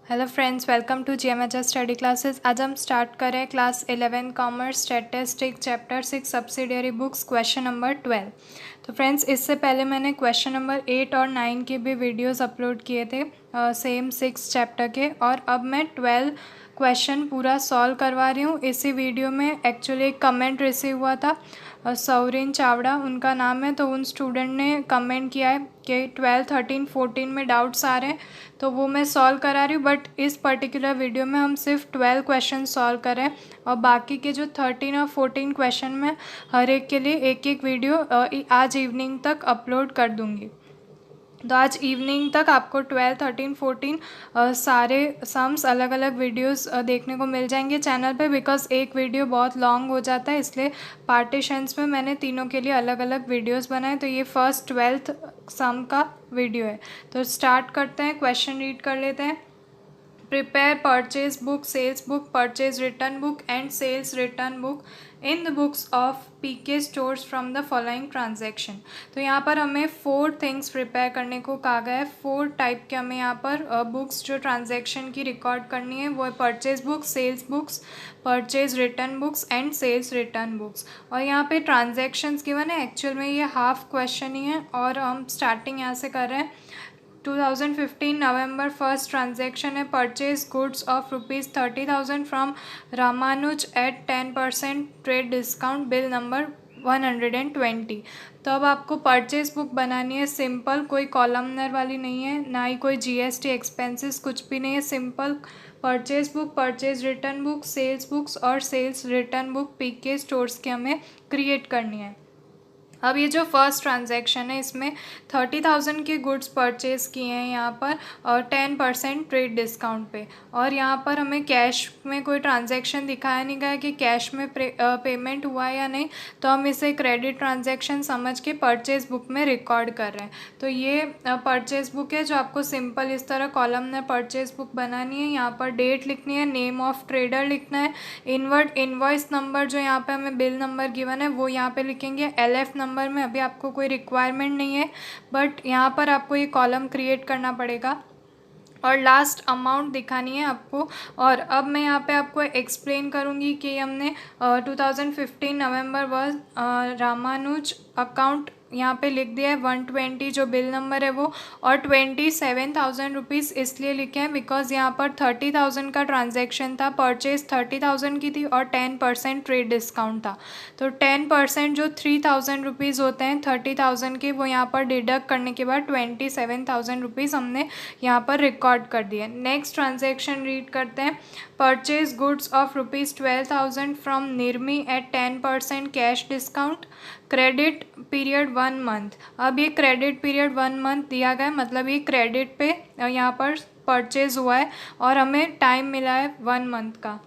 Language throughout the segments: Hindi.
Hello friends, welcome to GMHS study classes. आज हम स्टार्ट करें class 11 commerce statistics chapter 6 subsidiary books question number 12। तो फ्रेंड्स, इससे पहले मैंने क्वेश्चन नंबर 8 और 9 के भी वीडियोस अपलोड किए थे सेम 6 चैप्टर के, और अब मैं 12 क्वेश्चन पूरा सॉल्व करवा रही हूँ। इसी वीडियो में एक्चुअली एक कमेंट रिसीव हुआ था, सौरिन चावड़ा उनका नाम है। तो उन स्टूडेंट ने कमेंट किया है कि 12, 13, 14 में डाउट्स आ रहे हैं, तो वो मैं सॉल्व करा रही हूँ। बट इस पर्टिकुलर वीडियो में हम सिर्फ 12 क्वेश्चन सॉल्व करें, और बाकी के जो 13 और 14 क्वेश्चन में हर एक के लिए एक एक वीडियो आज इवनिंग तक अपलोड कर दूँगी। तो आज इवनिंग तक आपको 12, 13, 14 सारे सम्स अलग अलग वीडियोस देखने को मिल जाएंगे चैनल पे, बिकॉज एक वीडियो बहुत लॉन्ग हो जाता है, इसलिए पार्टीशंस में मैंने तीनों के लिए अलग अलग वीडियोस बनाए। तो ये फर्स्ट 12th सम का वीडियो है। तो स्टार्ट करते हैं, क्वेश्चन रीड कर लेते हैं। Prepare purchase book, sales book, purchase return book and sales return book in the books of PK stores from the following transaction। तो यहाँ पर हमें 4 थिंग्स प्रिपेयर करने को कहा गया है। 4 टाइप के हमें यहाँ पर बुक्स जो ट्रांजैक्शन की रिकॉर्ड करनी है वो है purchase books, sales books, purchase return books and sales return books. और यहाँ पे ट्रांजैक्शंस गिवन है। एक्चुअल में ये हाफ क्वेश्चन ही है, और हम स्टार्टिंग यहाँ से कर रहे हैं। 2015 नवंबर 1st ट्रांजैक्शन है, purchase goods of ₹30,000 from Ramanuj at 10% trade discount, bill number 120। तो अब आपको परचेज बुक बनानी है सिंपल, कोई कॉलमनर वाली नहीं है, ना ही कोई जीएसटी एक्सपेंसेस, कुछ भी नहीं है। Simple purchase book, purchase return book, sales books और sales return book PK stores के हमें क्रिएट करनी है। अब ये जो फर्स्ट ट्रांजैक्शन है, इसमें 30,000 के गुड्स परचेज़ किए हैं यहाँ पर, और 10% ट्रेड डिस्काउंट पे। और यहाँ पर हमें कैश में कोई ट्रांजैक्शन दिखाया नहीं गया कि कैश में पेमेंट हुआ है या नहीं, तो हम इसे क्रेडिट ट्रांजैक्शन समझ के परचेज बुक में रिकॉर्ड कर रहे हैं। तो ये परचेज बुक है जो आपको सिंपल इस तरह कॉलम में परचेज बुक बनानी है। यहाँ पर डेट लिखनी है, नेम ऑफ ट्रेडर लिखना है, इनवॉइस नंबर जो यहाँ पे हमें बिल नंबर गिवन है वो यहाँ पे लिखेंगे। LF नंबर में अभी आपको कोई रिक्वायरमेंट नहीं है, बट यहाँ पर आपको ये कॉलम क्रिएट करना पड़ेगा, और लास्ट अमाउंट दिखानी है आपको। और अब मैं यहाँ पे आपको एक्सप्लेन करूँगी कि हमने 2015 नवंबर वर्ष रामानुज अकाउंट यहाँ पे लिख दिया है 120 जो बिल नंबर है वो, और 27,000 रुपीज़ इसलिए लिखे हैं बिकॉज यहाँ पर 30,000 का ट्रांजैक्शन था, परचेज 30,000 की थी और 10% ट्रेड डिस्काउंट था। तो 10% जो 3,000 रुपीज़ होते हैं 30,000 के, वो यहाँ पर डिडक्ट करने के बाद 27,000 रुपीज़ हमने यहाँ पर रिकॉर्ड कर दिए। नेक्स्ट ट्रांजैक्शन रीड करते हैं। Purchase goods of ₹12,000 from Nirmi at 10% cash discount, credit period 1 month. अब ये क्रेडिट पीरियड 1 मंथ दिया गया है, मतलब ये क्रेडिट पे यहाँ पर परचेज हुआ है और हमें टाइम मिला है 1 मंथ का।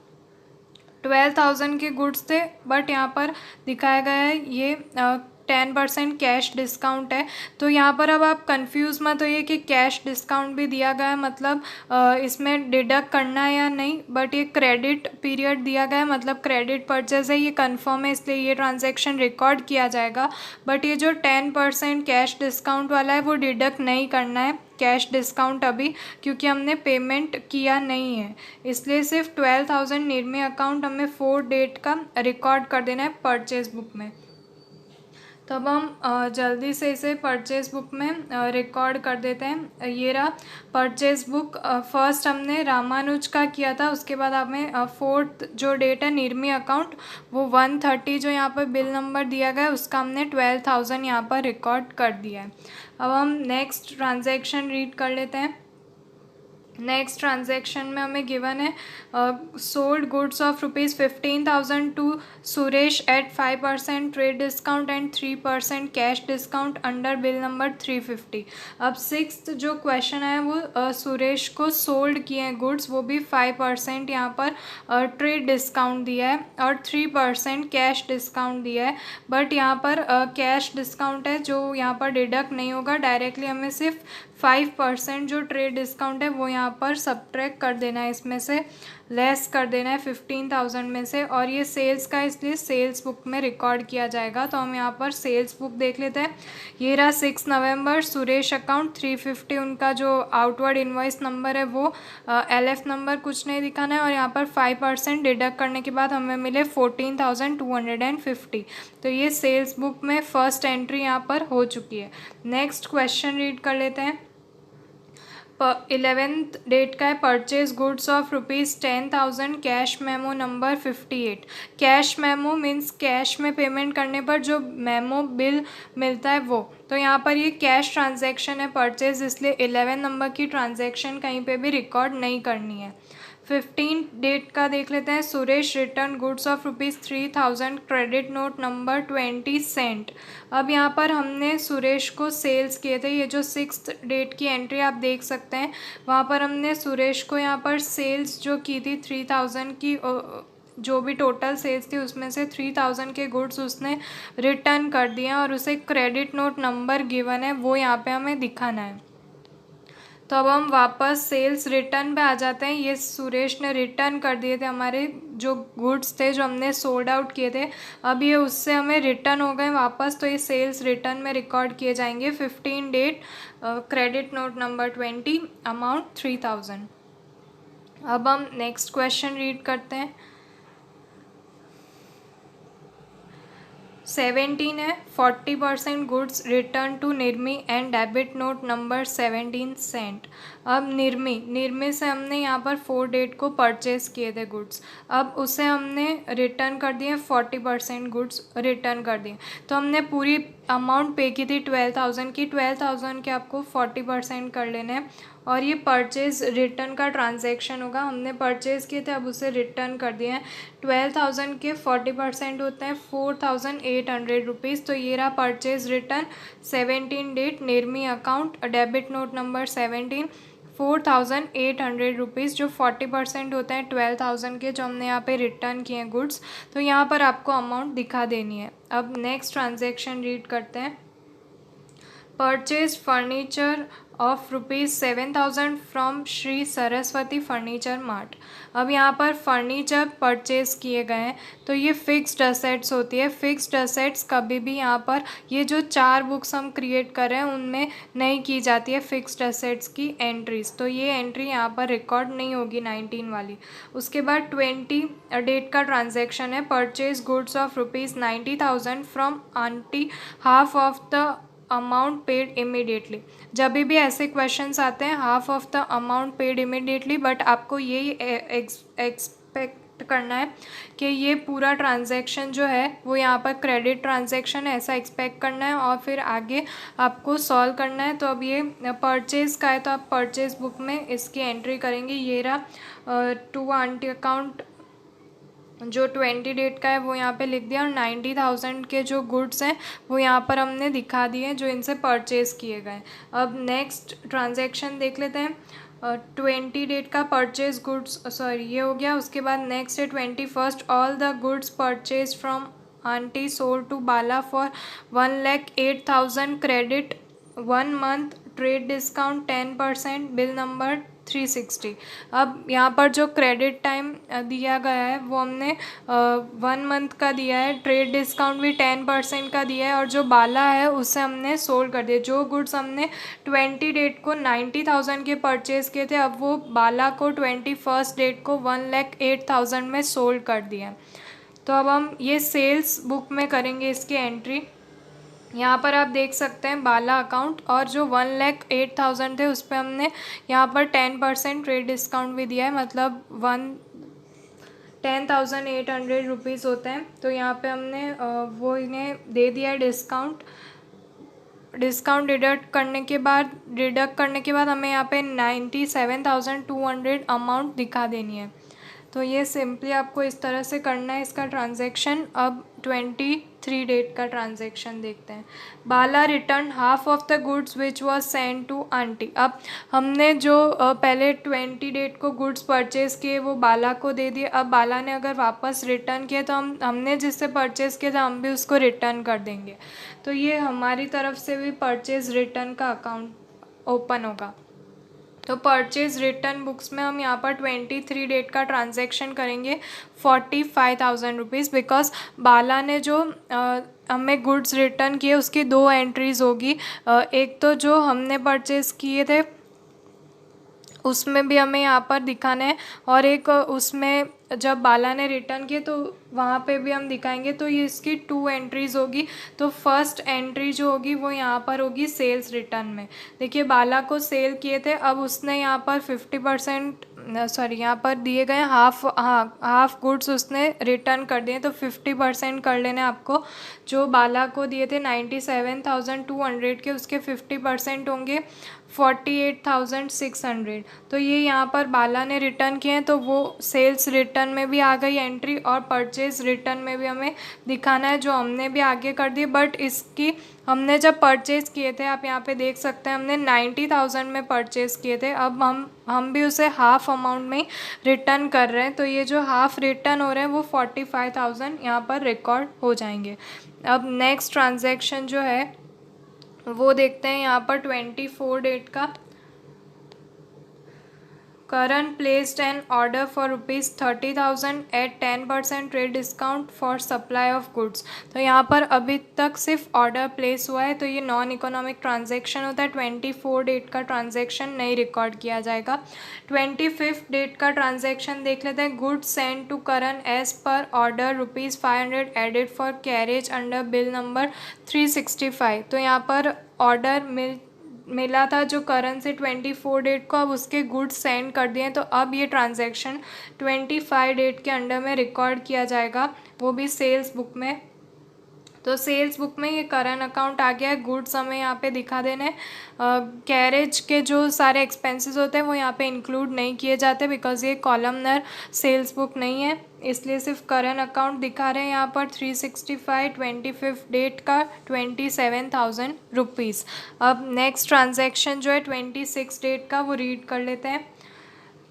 12,000 के गुड्स थे, बट यहाँ पर दिखाया गया है ये 10% कैश डिस्काउंट है। तो यहाँ पर अब आप कंफ्यूज मत होइए कि कैश डिस्काउंट भी दिया गया है, मतलब इसमें डिडक्ट करना है या नहीं, बट ये क्रेडिट पीरियड दिया गया है, मतलब क्रेडिट परचेज है, ये कंफर्म है, इसलिए ये ट्रांजैक्शन रिकॉर्ड किया जाएगा। बट ये जो 10% कैश डिस्काउंट वाला है वो डिडक्ट नहीं करना है कैश डिस्काउंट अभी, क्योंकि हमने पेमेंट किया नहीं है, इसलिए सिर्फ 12,000 निर्मी अकाउंट हमें 4 डेट का रिकॉर्ड कर देना है परचेज बुक में। तब हम जल्दी से इसे परचेज बुक में रिकॉर्ड कर देते हैं। ये रहा परचेज बुक। फर्स्ट हमने रामानुज का किया था, उसके बाद हमें 4th जो डेट है निर्मी अकाउंट वो 130 जो यहाँ पर बिल नंबर दिया गया है उसका हमने 12,000 यहाँ पर रिकॉर्ड कर दिया है। अब हम नेक्स्ट ट्रांजैक्शन रीड कर लेते हैं। नेक्स्ट ट्रांजैक्शन में हमें गिवन है sold goods of ₹15,000 to Suresh at 5% trade discount and 3% cash discount under bill number 350। अब 6th जो क्वेश्चन है वो सुरेश को सोल्ड किए हैं गुड्स, वो भी 5% यहाँ पर ट्रेड डिस्काउंट दिया है और 3% कैश डिस्काउंट दिया है। बट यहाँ पर कैश डिस्काउंट है जो यहाँ पर डिडक्ट नहीं होगा, डायरेक्टली हमें सिर्फ 5% जो ट्रेड डिस्काउंट है वो यहाँ पर सब्ट्रैक्ट कर देना है, इसमें से लेस कर देना है 15,000 में से, और ये सेल्स का इसलिए सेल्स बुक में रिकॉर्ड किया जाएगा। तो हम यहाँ पर सेल्स बुक देख लेते हैं। ये रहा 6 नवंबर, सुरेश अकाउंट 350, उनका जो आउटवर्ड इनवॉइस नंबर है वो LF नंबर कुछ नहीं दिखाना है, और यहाँ पर 5% डिडक्ट करने के बाद हमें मिले 14,250। तो ये सेल्स बुक में फर्स्ट एंट्री यहाँ पर हो चुकी है। नेक्स्ट क्वेश्चन रीड कर लेते हैं। 11th डेट का है, purchase goods of ₹10,000, cash memo number 58। Cash memo means cash में पेमेंट करने पर जो मेमो बिल मिलता है वो। तो यहाँ पर ये कैश ट्रांजैक्शन है परचेज, इसलिए 11 नंबर की ट्रांजैक्शन कहीं पे भी रिकॉर्ड नहीं करनी है। 15 डेट का देख लेते हैं। Suresh return goods of ₹3,000, credit note number 20 sent. अब यहाँ पर हमने सुरेश को सेल्स किए थे, ये जो 6th डेट की एंट्री आप देख सकते हैं, वहाँ पर हमने सुरेश को यहाँ पर सेल्स जो की थी 3,000 की, जो भी टोटल सेल्स थी उसमें से 3,000 के गुड्स उसने रिटर्न कर दिए, और उसे क्रेडिट नोट नंबर गिवन है वो यहाँ पे हमें दिखाना है। तो अब हम वापस सेल्स रिटर्न पे आ जाते हैं। ये सुरेश ने रिटर्न कर दिए थे हमारे जो गुड्स थे जो हमने सोल्ड आउट किए थे, अब ये उससे हमें रिटर्न हो गए वापस, तो ये सेल्स रिटर्न में रिकॉर्ड किए जाएंगे। 15 date, credit note number 20, amount 3,000। अब हम नेक्स्ट क्वेश्चन रीड करते हैं। 17 है, 40% goods return to Nirmi and debit note number 17 sent. अब निर्मी से हमने यहाँ पर 4 डेट को परचेज किए थे गुड्स, अब उसे हमने रिटर्न कर दिए, 40% गुड्स रिटर्न कर दिए। तो हमने पूरी अमाउंट पे की थी 12,000 की, 12,000 के आपको 40% कर लेने हैं, और ये परचेज रिटर्न का ट्रांजैक्शन होगा। हमने परचेज़ किए थे, अब उसे रिटर्न कर दिए हैं। 12,000 के 40% होते हैं 4,800 रुपीज़। तो ये रहा purchase return. 17 date, Nirmi account, debit note number 17, 4,800 rupees, जो 40% होते हैं 12,000 के, जो हमने यहाँ पे रिटर्न किए हैं गुड्स। तो यहाँ पर आपको अमाउंट दिखा देनी है। अब नेक्स्ट ट्रांजैक्शन रीड करते हैं। Purchase furniture of ₹7,000 from Shri Saraswati furniture mart. अब यहाँ पर फर्नीचर परचेज किए गए हैं, तो ये फिक्स्ड असेट्स होती है। फिक्स्ड असेट्स कभी भी यहाँ पर ये जो 4 बुक्स हम क्रिएट कर रहे हैं उनमें नहीं की जाती है फिक्स्ड असेट्स की एंट्रीज, तो ये एंट्री यहाँ पर रिकॉर्ड नहीं होगी 19 वाली। उसके बाद 20 डेट का ट्रांजैक्शन है। Purchase goods of ₹90,000 from aunty, half of the amount paid immediately. जब भी ऐसे क्वेश्चंस आते हैं half of the amount paid immediately, but आपको यही एक्सपेक्ट करना है कि ये पूरा ट्रांजैक्शन जो है वो यहाँ पर क्रेडिट ट्रांजैक्शन है, ऐसा एक्सपेक्ट करना है, और फिर आगे आपको सॉल्व करना है। तो अब ये परचेज़ का है, तो आप परचेज़ बुक में इसकी एंट्री करेंगे। ये रहा टू आंटी अकाउंट जो 20 डेट का है वो यहाँ पे लिख दिया, और 90,000 के जो गुड्स हैं वो यहाँ पर हमने दिखा दिए जो इनसे परचेज़ किए गए। अब नेक्स्ट ट्रांजैक्शन देख लेते हैं। 20 डेट का परचेज गुड्स, सॉरी ये हो गया। उसके बाद नेक्स्ट है 21st, all the goods purchase from aunty sold to Bala for 1,08,000, credit 1 month, trade discount 10%, bill number 360। अब यहाँ पर जो क्रेडिट टाइम दिया गया है वो हमने 1 मंथ का दिया है, ट्रेड डिस्काउंट भी 10% का दिया है, और जो बाला है उससे हमने सोल्ड कर दिया। जो गुड्स हमने 20 डेट को 90,000 के परचेज़ किए थे, अब वो बाला को 21st डेट को 1,08,000 में सोल्ड कर दिया। तो अब हम ये सेल्स बुक में करेंगे इसकी एंट्री। यहाँ पर आप देख सकते हैं बाला अकाउंट, और जो 1,08,000 थे उस पर हमने यहाँ पर 10% ट्रेड डिस्काउंट भी दिया है, मतलब 10,800 रुपीज़ होते हैं। तो यहाँ पे हमने वो इन्हें दे दिया है डिस्काउंट डिडक्ट करने के बाद हमें यहाँ पे 97,200 अमाउंट दिखा देनी है। तो ये सिंपली आपको इस तरह से करना है इसका ट्रांजैक्शन। अब 23 डेट का ट्रांजैक्शन देखते हैं। Bala return half of the goods which was send to aunty. अब हमने जो पहले 20 डेट को गुड्स परचेज़ किए वो बाला को दे दिए। अब बाला ने अगर वापस रिटर्न किए तो हमने जिससे परचेज़ किया था हम भी उसको रिटर्न कर देंगे। तो ये हमारी तरफ से भी परचेज़ रिटर्न का अकाउंट ओपन होगा। तो परचेज रिटर्न बुक्स में हम यहाँ पर 23 डेट का ट्रांजैक्शन करेंगे 45,000 रुपीज़, बिकॉज बाला ने जो हमें गुड्स रिटर्न किए उसकी 2 एंट्रीज होगी। एक तो जो हमने परचेज़ किए थे उसमें भी हमें यहाँ पर दिखाना है, और एक उसमें जब बाला ने रिटर्न किए तो वहाँ पे भी हम दिखाएंगे। तो ये इसकी 2 एंट्रीज होगी। तो फर्स्ट एंट्री जो होगी वो यहाँ पर होगी सेल्स रिटर्न में। देखिए बाला को सेल किए थे, अब उसने यहाँ पर 50% यहाँ पर दिए गए हाफ गुड्स उसने रिटर्न कर दिए, तो 50% कर लेने आपको। जो बाला को दिए थे 97,200 के, उसके 50% होंगे 48,600। तो ये यहाँ पर बाला ने रिटर्न किए हैं, तो वो सेल्स रिटर्न में भी आ गई एंट्री, और परचेज रिटर्न में भी हमें दिखाना है, जो हमने भी आगे कर दी। बट इसकी हमने जब परचेज़ किए थे, आप यहाँ पे देख सकते हैं हमने 90,000 में परचेज़ किए थे, अब हम भी उसे हाफ अमाउंट में रिटर्न कर रहे हैं। तो ये जो हाफ रिटर्न हो रहे हैं वो 45,000 यहाँ पर रिकॉर्ड हो जाएंगे। अब नेक्स्ट ट्रांजैक्शन जो है वो देखते हैं यहाँ पर 24 डेट का। Karan placed an order for ₹30,000 at 10% trade discount for supply of goods। तो यहाँ पर अभी तक सिर्फ ऑर्डर प्लेस हुआ है, तो ये नॉन इकोनॉमिक ट्रांजैक्शन होता है। 24 डेट का ट्रांजैक्शन नहीं रिकॉर्ड किया जाएगा। 25 डेट का ट्रांजैक्शन देख लेते हैं। Goods send to Karan as per order ₹500 added for carriage under bill number 365। तो यहाँ पर ऑर्डर मिला था जो करण से 24 डेट को, अब उसके गुड्स सेंड कर दिए। तो अब ये ट्रांजैक्शन 25 डेट के अंडर में रिकॉर्ड किया जाएगा, वो भी सेल्स बुक में। तो सेल्स बुक में ये करंट अकाउंट आ गया है। गुड्स हमें यहाँ पे दिखा देने हैं। कैरेज के जो सारे एक्सपेंसेस होते हैं वो यहाँ पे इंक्लूड नहीं किए जाते, बिकॉज ये कॉलमनर सेल्स बुक नहीं है, इसलिए सिर्फ करंट अकाउंट दिखा रहे हैं यहाँ पर। 365 25 डेट का 27,000 रुपीज़। अब नेक्स्ट ट्रांजैक्शन जो है 26 डेट का, वो रीड कर लेते हैं।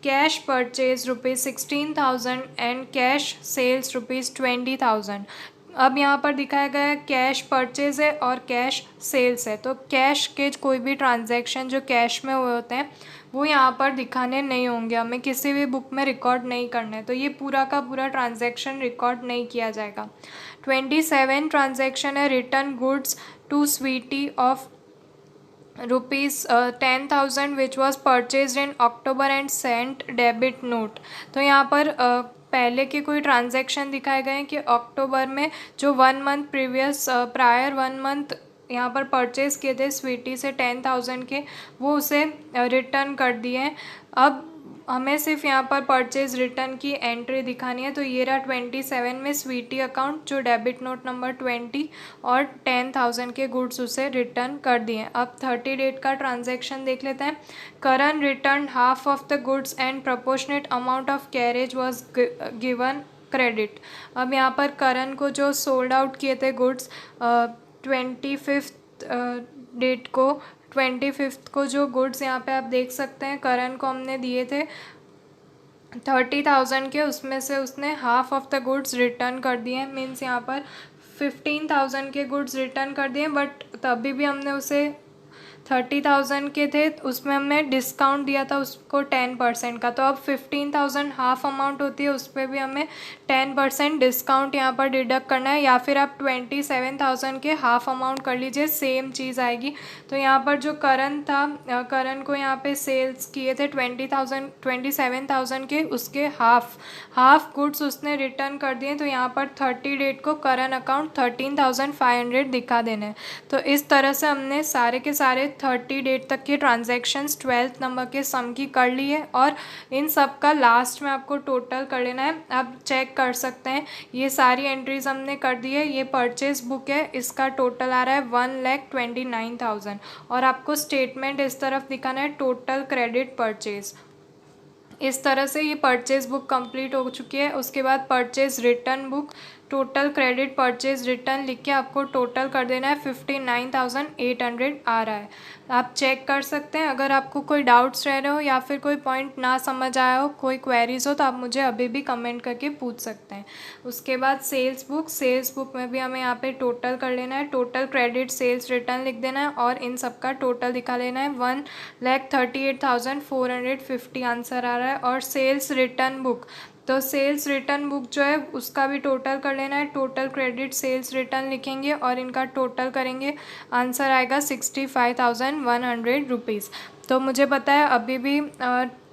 Cash purchase ₹16,000 and cash sales ₹20,000। अब यहाँ पर दिखाया गया है कैश परचेज है और कैश सेल्स है। तो कैश के कोई भी ट्रांजैक्शन जो कैश में हुए होते हैं वो यहाँ पर दिखाने नहीं होंगे, हमें किसी भी बुक में रिकॉर्ड नहीं करना है। तो ये पूरा का पूरा ट्रांजैक्शन रिकॉर्ड नहीं किया जाएगा। 27 ट्रांजैक्शन है return goods to Sweety of ₹10,000 which was purchase in October and sent debit note. तो यहाँ पर पहले के कोई ट्रांजैक्शन दिखाए गए हैं कि अक्टूबर में जो 1 मंथ प्रीवियस प्रायर 1 मंथ यहाँ पर परचेज़ किए थे स्वीटी से 10,000 के, वो उसे रिटर्न कर दिए हैं। अब हमें सिर्फ यहाँ पर परचेज़ रिटर्न की एंट्री दिखानी है। तो ये रहा 27 में स्वीटी अकाउंट जो डेबिट नोट नंबर 20 और 10,000 के गुड्स उसे रिटर्न कर दिए। अब 30 डेट का ट्रांजैक्शन देख लेते हैं। Karan return half of the goods and proportionate amount of carriage was given credit. अब यहाँ पर करण को जो सोल्ड आउट किए थे गुड्स 25 डेट को, 25 को जो गुड्स यहाँ पे आप देख सकते हैं करण को हमने दिए थे 30,000 के, उसमें से उसने half of the goods return कर दिए हैं। मीन्स यहाँ पर 15,000 के गुड्स रिटर्न कर दिए, बट तभी भी हमने उसे 30,000 के थे उसमें हमने डिस्काउंट दिया था उसको 10% का। तो अब 15,000 हाफ अमाउंट होती है, उस पर भी हमें 10% डिस्काउंट यहाँ पर डिडक्ट करना है, या फिर आप 27,000 के हाफ अमाउंट कर लीजिए, सेम चीज़ आएगी। तो यहाँ पर जो करण था, करण को यहाँ पे सेल्स किए थे 27,000 के, उसके हाफ गुड्स उसने रिटर्न कर दिए। तो यहाँ पर 30 डेट को करण अकाउंट 13,500 दिखा देना है। तो इस तरह से हमने सारे के सारे 30 डेट तक के ट्रांजैक्शंस 12th नंबर के सम की कर ली है, और इन सब का लास्ट में आपको टोटल कर लेना है। आप चेक कर सकते हैं ये सारी एंट्रीज हमने कर दी है। ये परचेज बुक है, इसका टोटल आ रहा है 1,29,000, और आपको स्टेटमेंट इस तरफ दिखाना है टोटल क्रेडिट परचेज। इस तरह से ये परचेज बुक कंप्लीट हो चुकी है। उसके बाद purchase return book total credit purchase return लिख के आपको टोटल कर देना है 59,800 आ रहा है। आप चेक कर सकते हैं। अगर आपको कोई डाउट्स रह रहे हो या फिर कोई पॉइंट ना समझ आया हो, कोई क्वेरीज हो, तो आप मुझे अभी भी कमेंट करके पूछ सकते हैं। उसके बाद सेल्स बुक में भी हमें यहाँ पे टोटल कर लेना है, टोटल क्रेडिट सेल्स रिटर्न लिख देना है और इन सब का टोटल दिखा लेना है। 1,38,450 आंसर आ रहा है। और सेल्स रिटर्न बुक, तो सेल्स रिटर्न बुक जो है उसका भी टोटल कर लेना है। टोटल क्रेडिट सेल्स रिटर्न लिखेंगे और इनका टोटल करेंगे, आंसर आएगा 65,100 रुपीज़। तो मुझे पता है अभी भी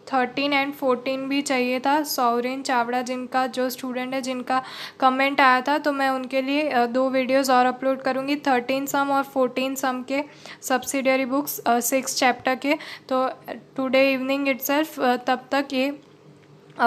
13 एंड 14 भी चाहिए था। सौरिन चावड़ा जिनका जो स्टूडेंट है जिनका कमेंट आया था, तो मैं उनके लिए 2 वीडियोस और अपलोड करूँगी 13 सम और 14 सम के सब्सिडियरी बुक्स 6 चैप्टर के। तो टुडे इवनिंग इटसेल्फ तब तक ये